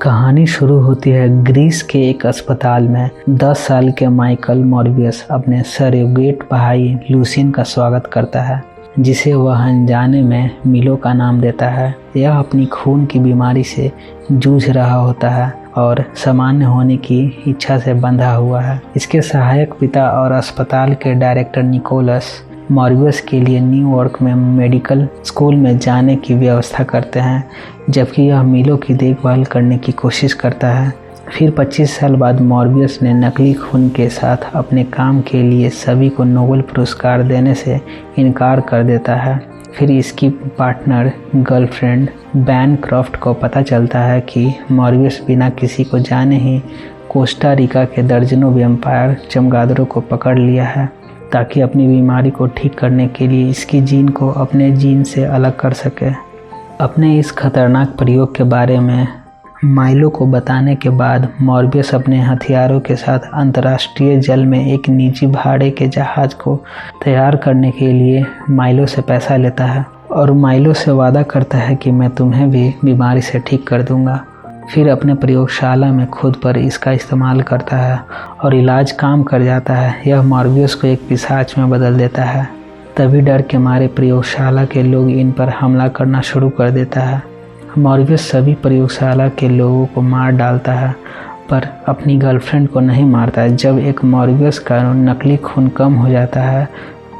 कहानी शुरू होती है ग्रीस के एक अस्पताल में। 10 साल के माइकल मॉर्बियस अपने सरोगेट भाई लूसियन का स्वागत करता है, जिसे वह अनजाने में मिलो का नाम देता है। यह अपनी खून की बीमारी से जूझ रहा होता है और सामान्य होने की इच्छा से बंधा हुआ है। इसके सहायक पिता और अस्पताल के डायरेक्टर निकोलस मॉर्बियस के लिए न्यूयॉर्क में मेडिकल स्कूल में जाने की व्यवस्था करते हैं, जबकि यह मिलो की देखभाल करने की कोशिश करता है। फिर 25 साल बाद मॉर्बियस ने नकली खून के साथ अपने काम के लिए सभी को नोबेल पुरस्कार देने से इनकार कर देता है। फिर इसकी पार्टनर गर्लफ्रेंड बैनक्रॉफ्ट को पता चलता है कि मॉर्बियस बिना किसी को जाने ही कोस्टा रिका के दर्जनों वैम्पायर चमगादड़ों को पकड़ लिया है, ताकि अपनी बीमारी को ठीक करने के लिए इसकी जीन को अपने जीन से अलग कर सके। अपने इस खतरनाक प्रयोग के बारे में माइलो को बताने के बाद मॉर्बियस अपने हथियारों के साथ अंतर्राष्ट्रीय जल में एक निजी भाड़े के जहाज को तैयार करने के लिए माइलो से पैसा लेता है और माइलो से वादा करता है कि मैं तुम्हें भी बीमारी से ठीक कर दूंगा। फिर अपने प्रयोगशाला में खुद पर इसका इस्तेमाल करता है और इलाज काम कर जाता है। यह मॉर्बियस को एक पिशाच में बदल देता है। तभी डर के मारे प्रयोगशाला के लोग इन पर हमला करना शुरू कर देता है। मॉर्बियस सभी प्रयोगशाला के लोगों को मार डालता है, पर अपनी गर्लफ्रेंड को नहीं मारता है। जब एक मॉर्बियस का नकली खून कम हो जाता है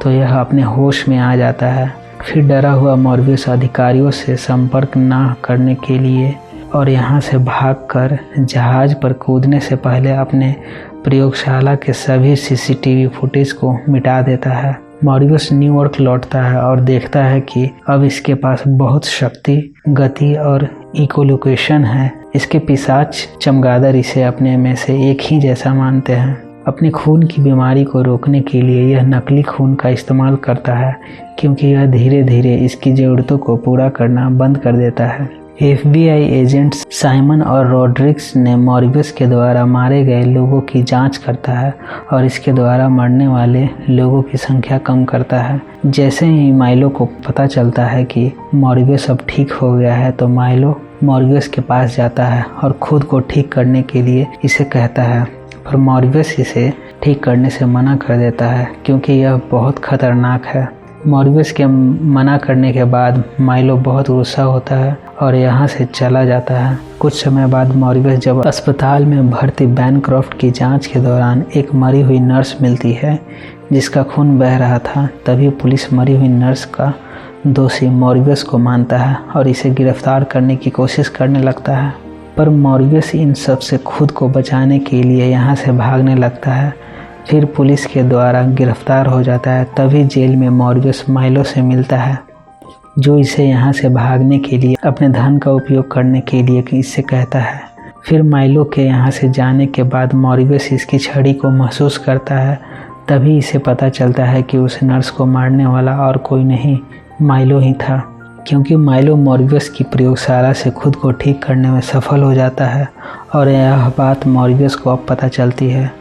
तो यह अपने होश में आ जाता है। फिर डरा हुआ मॉर्बियस अधिकारियों से संपर्क न करने के लिए और यहाँ से भागकर जहाज पर कूदने से पहले अपने प्रयोगशाला के सभी सीसीटीवी फुटेज को मिटा देता है। मॉर्बियस न्यूयॉर्क लौटता है और देखता है कि अब इसके पास बहुत शक्ति, गति और इकोलोकेशन है। इसके पिशाच चमगादड़ इसे अपने में से एक ही जैसा मानते हैं। अपनी खून की बीमारी को रोकने के लिए यह नकली खून का इस्तेमाल करता है, क्योंकि यह धीरे धीरे इसकी ज़रूरतों को पूरा करना बंद कर देता है। FBI एजेंट्स साइमन और रॉड्रिक्स ने मॉर्बियस के द्वारा मारे गए लोगों की जांच करता है और इसके द्वारा मरने वाले लोगों की संख्या कम करता है। जैसे ही माइलो को पता चलता है कि मॉर्बियस अब ठीक हो गया है, तो माइलो मॉर्बियस के पास जाता है और खुद को ठीक करने के लिए इसे कहता है, पर मॉर्बियस इसे ठीक करने से मना कर देता है, क्योंकि यह बहुत खतरनाक है। मॉर्बियस के मना करने के बाद माइलो बहुत गुस्सा होता है और यहाँ से चला जाता है। कुछ समय बाद मॉर्बियस जब अस्पताल में भर्ती बैनक्रॉफ्ट की जांच के दौरान एक मरी हुई नर्स मिलती है जिसका खून बह रहा था, तभी पुलिस मरी हुई नर्स का दोषी मॉर्बियस को मानता है और इसे गिरफ्तार करने की कोशिश करने लगता है। पर मॉर्बियस इन सब से खुद को बचाने के लिए यहाँ से भागने लगता है। फिर पुलिस के द्वारा गिरफ्तार हो जाता है। तभी जेल में मॉर्बियस माइलो से मिलता है, जो इसे यहाँ से भागने के लिए अपने धन का उपयोग करने के लिए इससे कहता है। फिर माइलो के यहाँ से जाने के बाद मॉर्बियस इसकी छड़ी को महसूस करता है। तभी इसे पता चलता है कि उस नर्स को मारने वाला और कोई नहीं, माइलो ही था, क्योंकि माइलो मॉर्बियस की प्रयोगशाला से खुद को ठीक करने में सफल हो जाता है और यह बात मॉर्बियस को अब पता चलती है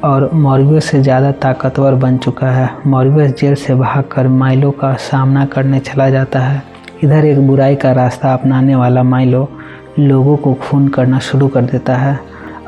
और मॉर्बियस से ज़्यादा ताकतवर बन चुका है। मॉर्बियस जेल से भागकर माइलो का सामना करने चला जाता है। इधर एक बुराई का रास्ता अपनाने वाला माइलो लोगों को खून करना शुरू कर देता है।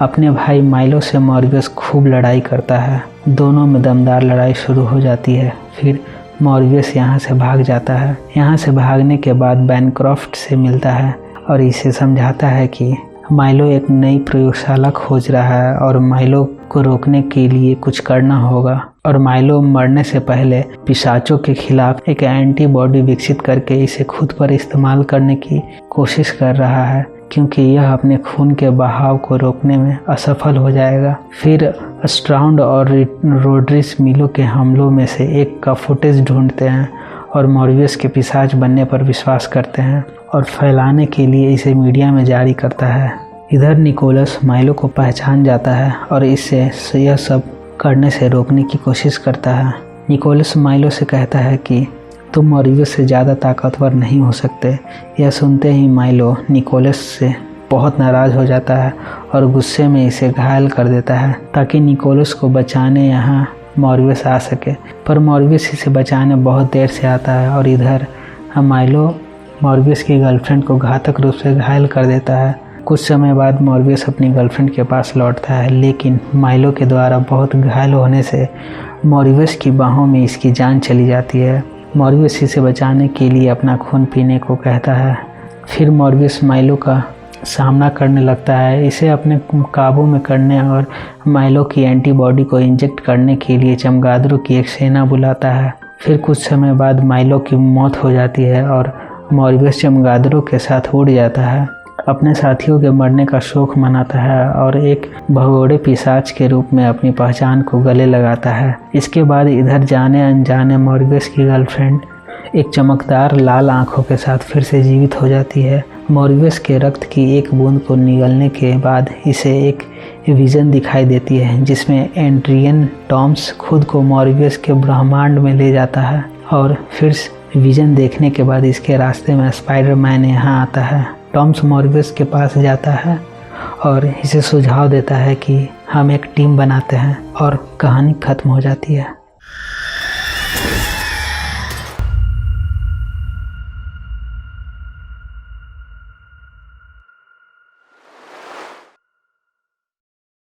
अपने भाई माइलो से मॉर्बियस खूब लड़ाई करता है। दोनों में दमदार लड़ाई शुरू हो जाती है। फिर मॉर्बियस यहाँ से भाग जाता है। यहाँ से भागने के बाद बैनक्रॉफ्ट से मिलता है और इसे समझाता है कि माइलो एक नई प्रयोगशाला खोज रहा है और माइलो को रोकने के लिए कुछ करना होगा, और माइलो मरने से पहले पिशाचों के खिलाफ एक एंटीबॉडी विकसित करके इसे खुद पर इस्तेमाल करने की कोशिश कर रहा है, क्योंकि यह अपने खून के बहाव को रोकने में असफल हो जाएगा। फिर स्ट्राउड और रॉड्रिक्स मिलो के हमलों में से एक का फुटेज ढूंढते हैं और मॉर्बियस के पिशाच बनने पर विश्वास करते हैं और फैलाने के लिए इसे मीडिया में जारी करता है। इधर निकोलस माइलो को पहचान जाता है और इसे यह सब करने से रोकने की कोशिश करता है। निकोलस माइलो से कहता है कि तुम मॉर्बियस से ज़्यादा ताकतवर नहीं हो सकते। यह सुनते ही माइलो निकोलस से बहुत नाराज़ हो जाता है और गुस्से में इसे घायल कर देता है। ताकि निकोलस को बचाने यहाँ मॉर्बियस आ सके, पर मॉर्बियस इसे बचाने बहुत देर से आता है और इधर माइलो मॉर्बियस की गर्लफ्रेंड को घातक रूप से घायल कर देता है। कुछ समय बाद मॉर्बियस अपनी गर्लफ्रेंड के पास लौटता है, लेकिन माइलो के द्वारा बहुत घायल होने से मॉर्बियस की बाहों में इसकी जान चली जाती है। मॉर्बियस इसे बचाने के लिए अपना खून पीने को कहता है। फिर मॉर्बियस माइलो का सामना करने लगता है, इसे अपने काबू में करने और माइलो की एंटीबॉडी को इंजेक्ट करने के लिए चमगादड़ों की एक सेना बुलाता है। फिर कुछ समय बाद माइलो की मौत हो जाती है और मॉर्बियस चमगादड़ों के साथ उड़ जाता है, अपने साथियों के मरने का शोक मनाता है और एक भगोड़े पिशाच के रूप में अपनी पहचान को गले लगाता है। इसके बाद इधर जाने अनजाने मॉर्बियस की गर्लफ्रेंड एक चमकदार लाल आंखों के साथ फिर से जीवित हो जाती है। मॉर्बियस के रक्त की एक बूंद को निगलने के बाद इसे एक विजन दिखाई देती है, जिसमें एड्रियन टॉम्स खुद को मॉर्बियस के ब्रह्मांड में ले जाता है और फिर विजन देखने के बाद इसके रास्ते में स्पाइडरमैन यहाँ आता है। टॉम्स मॉर्बियस के पास जाता है और इसे सुझाव देता है कि हम एक टीम बनाते हैं और कहानी खत्म हो जाती है।